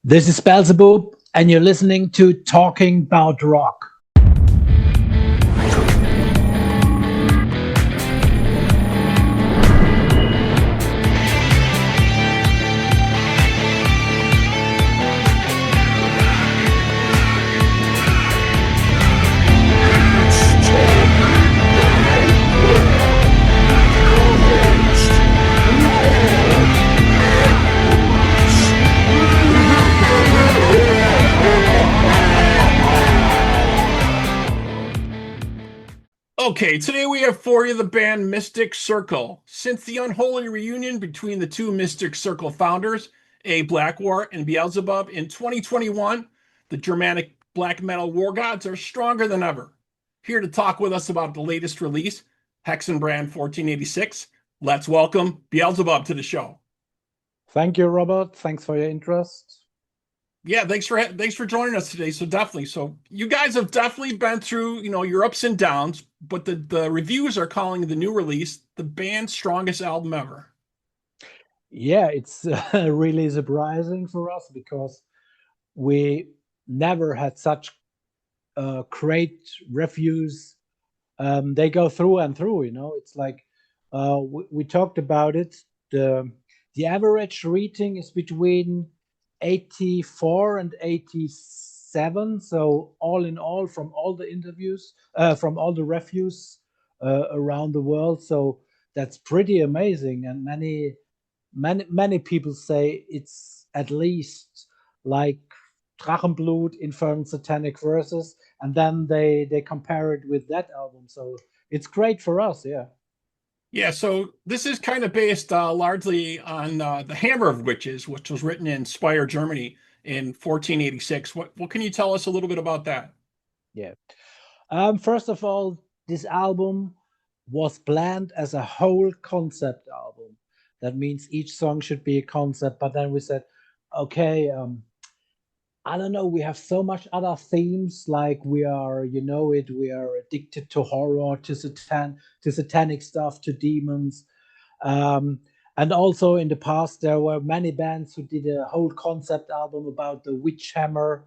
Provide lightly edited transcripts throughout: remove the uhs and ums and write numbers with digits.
This is Beelzebub, and you're listening to Talking About Rock. Okay, today we have for you the band Mystic Circle. Since the unholy reunion between the two Mystic Circle founders, Blackwar and Beelzebub, in 2021, the Germanic black metal wargods are stronger than ever. Here to talk with us about the latest release, Hexenbrand 1486, let's welcome Beelzebub to the show. Thank you, Robert. Thanks for your interest. Yeah, thanks for joining us today. So definitely, you guys have definitely been through, your ups and downs, but the reviews are calling the new release the band's strongest album ever. Yeah, it's really surprising for us because we never had such great reviews. They go through and through. It's like we talked about it. The average rating is between 84 and 87. So all in all, from all the interviews, from all the reviews around the world, so that's pretty amazing. And many people say it's at least like Drachenblut, Infernal Satanic Verses, and then they compare it with that album. So it's great for us, yeah. Yeah, so this is kind of based largely on The Hammer of Witches, which was written in Speyer, Germany in 1486. What can you tell us a little bit about that? Yeah. First of all, this album was planned as a whole concept album. That means each song should be a concept, but then we said, okay, I don't know, we have so much other themes, like we are addicted to horror, to satanic stuff, to demons. And also in the past, there were many bands who did a whole concept album about the witch hammer.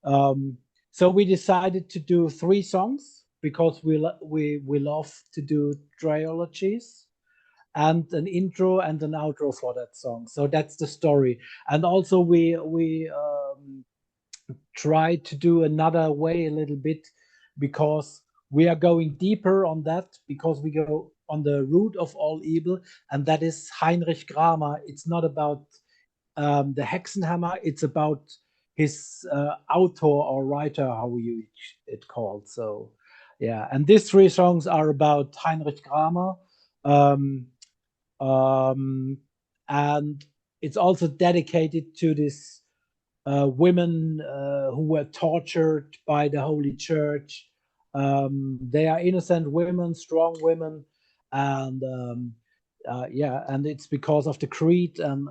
So we decided to do 3 songs because we love to do trilogies, and an intro and an outro for that song. So that's the story. And also we try to do another way a little bit, because we are going deeper on that, because we go on the root of all evil, and that is Heinrich Kramer. It's not about the Hexenhammer, it's about his author or writer, how it called. So yeah, and these 3 songs are about Heinrich Kramer, and it's also dedicated to this women who were tortured by the Holy Church. They are innocent women, strong women, and and it's because of the creed and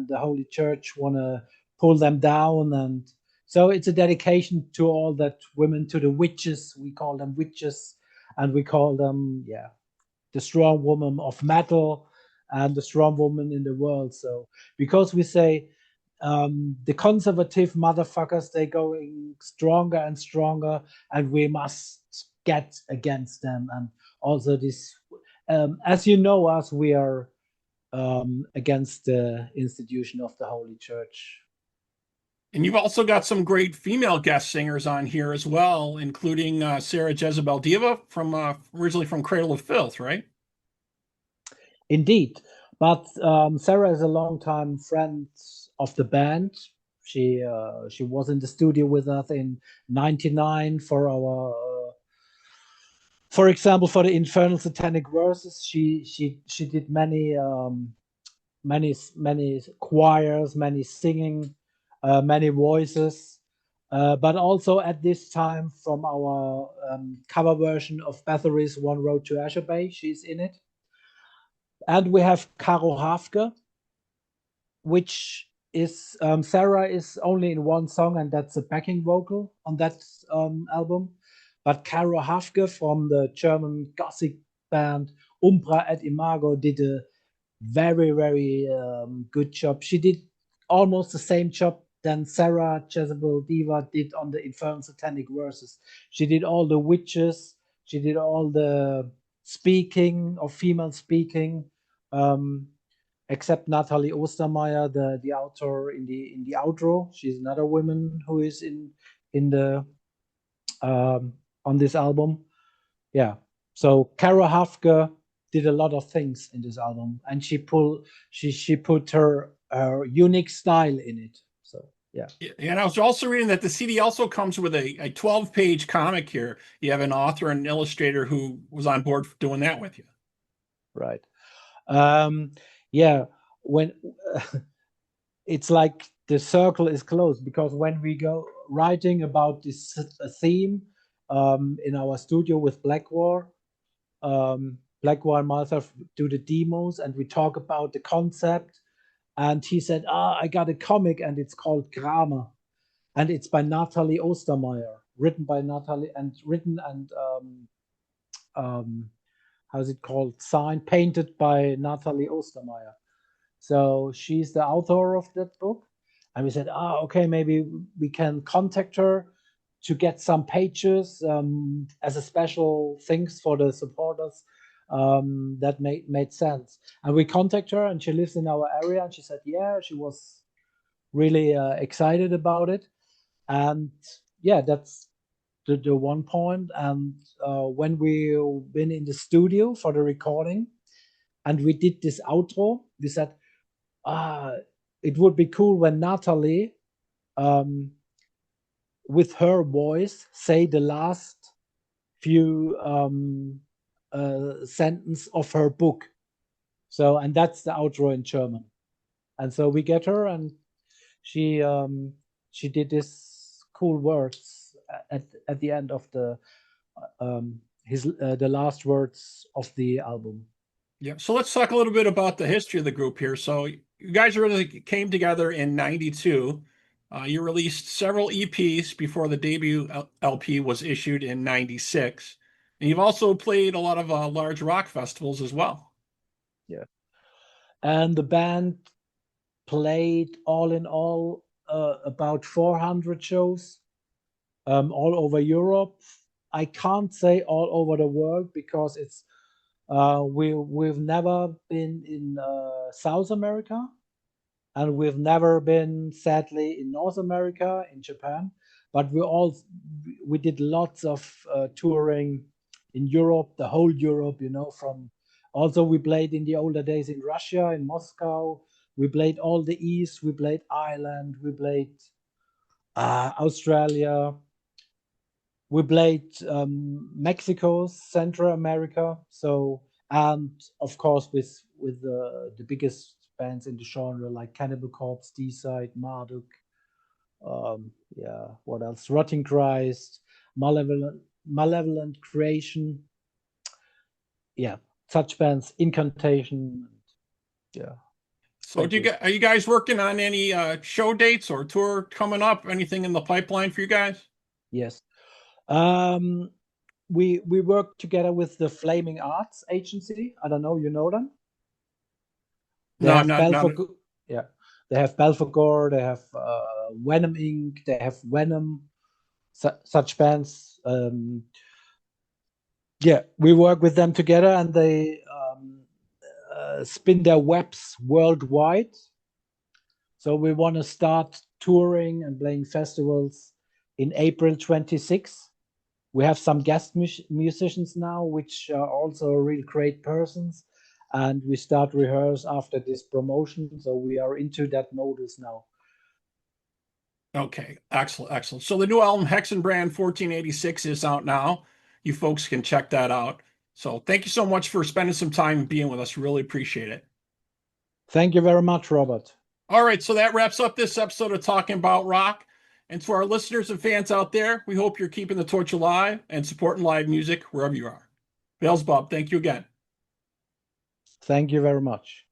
the Holy Church want to pull them down. And so it's a dedication to all that women, to the witches. We call them witches, and we call them the strong woman of metal and the strong woman in the world. So because we say the conservative motherfuckers, they're going stronger and stronger, and we must get against them. And also this, as you know us, we are against the institution of the Holy Church. And you've also got some great female guest singers on here as well, including Sarah Jezebel Deva, from originally from Cradle of Filth, right? Indeed. But Sarah is a longtime friend of the band. She was in the studio with us in '99 for our, for example, for the Infernal Satanic Verses. She did many choirs, many singing, many voices. But also at this time, from our cover version of Bathory's One Road to Azure Bay, she's in it. And we have Karo Hafke, which is Sarah is only in 1 song, and that's a backing vocal on that album. But Karo Hafke from the German Gothic band UMBRA et Imago did a very, very good job. She did almost the same job than Sarah Jezebel Deva did on the Infernal Satanic Verses. She did all the witches. She did all the speaking of female speaking, except Natalie Ostermeier, the author in the outro. She's another woman who is in the on this album. Yeah. So Karo Hafke did a lot of things in this album, and she put her unique style in it. So yeah. And I was also reading that the CD also comes with a 12-page comic here. You have an author and an illustrator who was on board for doing that with you. Right. Yeah. When it's like the circle is closed, because when we go writing about this theme in our studio with Blackwar, Blackwar and myself do the demos, and we talk about the concept. And he said, I got a comic, and it's called Grammar, and it's by Natalie Ostermeier, written by Natalie, and how's it called? Painted by Natalie Ostermeier. So she's the author of that book. And we said, okay, maybe we can contact her to get some pages as a special things for the supporters. That made sense. And we contact her, and she lives in our area, and she said, yeah, she was really excited about it. And yeah, that's the one point. And when we've been in the studio for the recording and we did this outro, we said, it would be cool when Natalie with her voice say the last few sentence of her book. So, and that's the outro in German. And so we get her, and she did this cool words at the end of the last words of the album. Yeah. So let's talk a little bit about the history of the group here. So you guys really came together in '92. You released several EPs before the debut LP was issued in '96. And you've also played a lot of large rock festivals as well. Yeah. And the band played all in all about 400 shows all over Europe. I can't say all over the world, because it's we've never been in South America, and we've never been, sadly, in North America, in Japan. But we did lots of touring in Europe, the whole Europe, from. Also, we played in the older days in Russia, in Moscow. We played all the East. We played Ireland. We played Australia. We played Mexico, Central America. So, and of course, with the biggest bands in the genre, like Cannibal Corpse, D-Side, Marduk. Yeah, what else? Rotting Christ, Malevolent Creation. Yeah, such bands, Incantation. Yeah. So are you guys working on any show dates or tour coming up? Anything in the pipeline for you guys? Yes. We work together with the Flaming Arts Agency. I don't know, you know them? They have yeah, they have Belphegor, they have Venom Inc., they have Venom, such bands. Yeah, we work with them together, and they spin their webs worldwide. So we want to start touring and playing festivals in April 26th. We have some guest musicians now, which are also real great persons. And we start rehearse after this promotion. So we are into that modus now. Okay, excellent, excellent. So the new album, Hexenbrand 1486, is out now. You folks can check that out. So thank you so much for spending some time being with us. Really appreciate it. Thank you very much, Robert. All right, so that wraps up this episode of Talking About Rock. And to our listeners and fans out there, we hope you're keeping the torch alive and supporting live music wherever you are. Beelzebub, thank you again. Thank you very much.